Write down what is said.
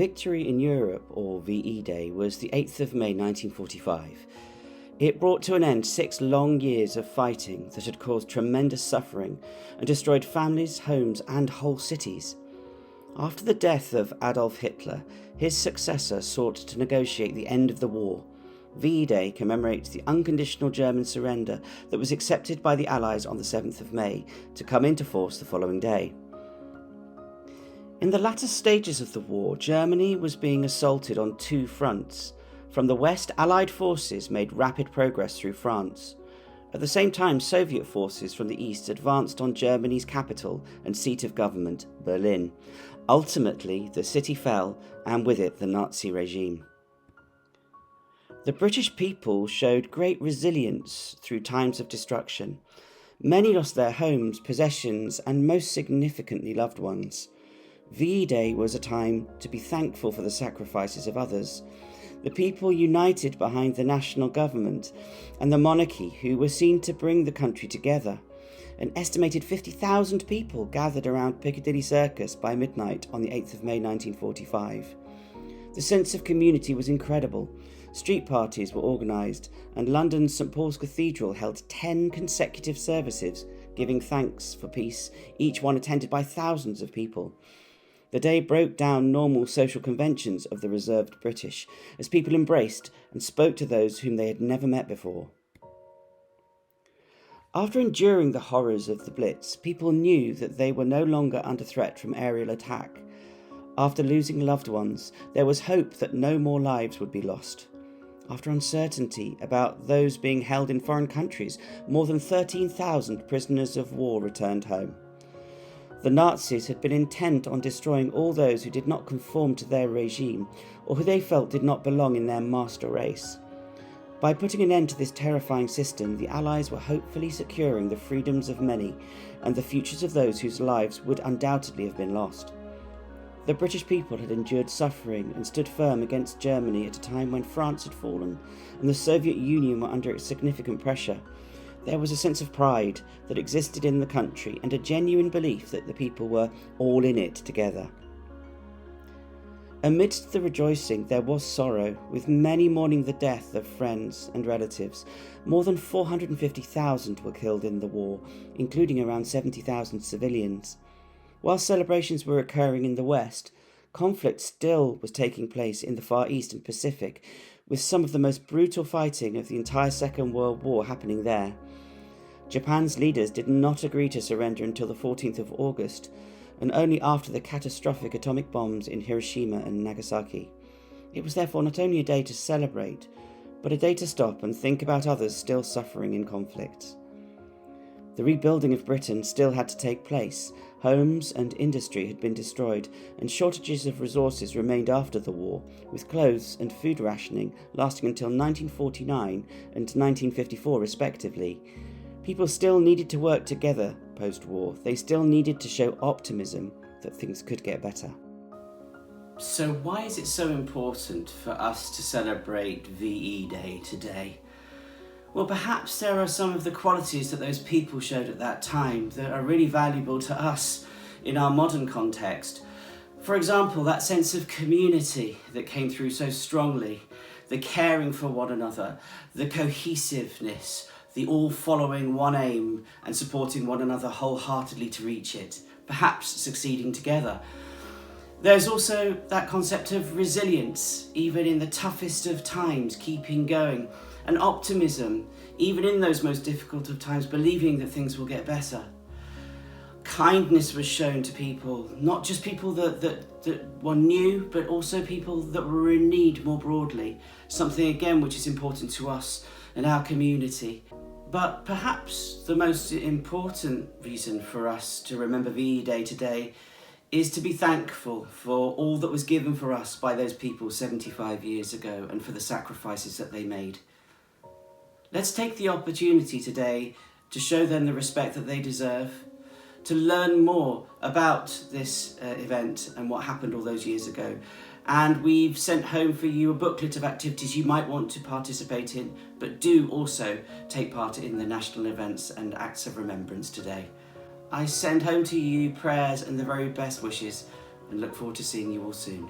Victory in Europe, or VE Day, was the 8th of May 1945. It brought to an end 6 long years of fighting that had caused tremendous suffering and destroyed families, homes and whole cities. After the death of Adolf Hitler, his successor sought to negotiate the end of the war. VE Day commemorates the unconditional German surrender that was accepted by the Allies on the 7th of May to come into force the following day. In the latter stages of the war, Germany was being assaulted on 2 fronts. From the west, Allied forces made rapid progress through France. At the same time, Soviet forces from the east advanced on Germany's capital and seat of government, Berlin. Ultimately, the city fell, and with it the Nazi regime. The British people showed great resilience through times of destruction. Many lost their homes, possessions, and most significantly loved ones. VE Day was a time to be thankful for the sacrifices of others. The people united behind the national government and the monarchy, who were seen to bring the country together. An estimated 50,000 people gathered around Piccadilly Circus by midnight on the 8th of May 1945. The sense of community was incredible. Street parties were organised, and London's St Paul's Cathedral held 10 consecutive services, giving thanks for peace, each one attended by thousands of people. The day broke down normal social conventions of the reserved British, as people embraced and spoke to those whom they had never met before. After enduring the horrors of the Blitz, people knew that they were no longer under threat from aerial attack. After losing loved ones, there was hope that no more lives would be lost. After uncertainty about those being held in foreign countries, more than 13,000 prisoners of war returned home. The Nazis had been intent on destroying all those who did not conform to their regime or who they felt did not belong in their master race. By putting an end to this terrifying system, the Allies were hopefully securing the freedoms of many and the futures of those whose lives would undoubtedly have been lost. The British people had endured suffering and stood firm against Germany at a time when France had fallen and the Soviet Union were under significant pressure. There was a sense of pride that existed in the country and a genuine belief that the people were all in it together. Amidst the rejoicing there was sorrow, with many mourning the death of friends and relatives. More than 450,000 were killed in the war, including around 70,000 civilians. While celebrations were occurring in the West, conflict still was taking place in the Far East and Pacific, with some of the most brutal fighting of the entire Second World War happening there. Japan's leaders did not agree to surrender until the 14th of August, and only after the catastrophic atomic bombs in Hiroshima and Nagasaki. It was therefore not only a day to celebrate, but a day to stop and think about others still suffering in conflicts. The rebuilding of Britain still had to take place. Homes and industry had been destroyed, and shortages of resources remained after the war, with clothes and food rationing lasting until 1949 and 1954 respectively. People still needed to work together post-war. They still needed to show optimism that things could get better. So why is it so important for us to celebrate VE Day today? Well, perhaps there are some of the qualities that those people showed at that time that are really valuable to us in our modern context. For example, that sense of community that came through so strongly, the caring for one another, the cohesiveness, the all following one aim and supporting one another wholeheartedly to reach it, perhaps succeeding together. There's also that concept of resilience, even in the toughest of times, keeping going, and optimism, even in those most difficult of times, believing that things will get better. Kindness was shown to people, not just people that one knew, but also people that were in need more broadly, something again which is important to us and our community. But perhaps the most important reason for us to remember VE Day today is to be thankful for all that was given for us by those people 75 years ago and for the sacrifices that they made. Let's take the opportunity today to show them the respect that they deserve, to learn more about this event and what happened all those years ago. And we've sent home for you a booklet of activities you might want to participate in, but do also take part in the national events and acts of remembrance today. I send home to you prayers and the very best wishes and look forward to seeing you all soon.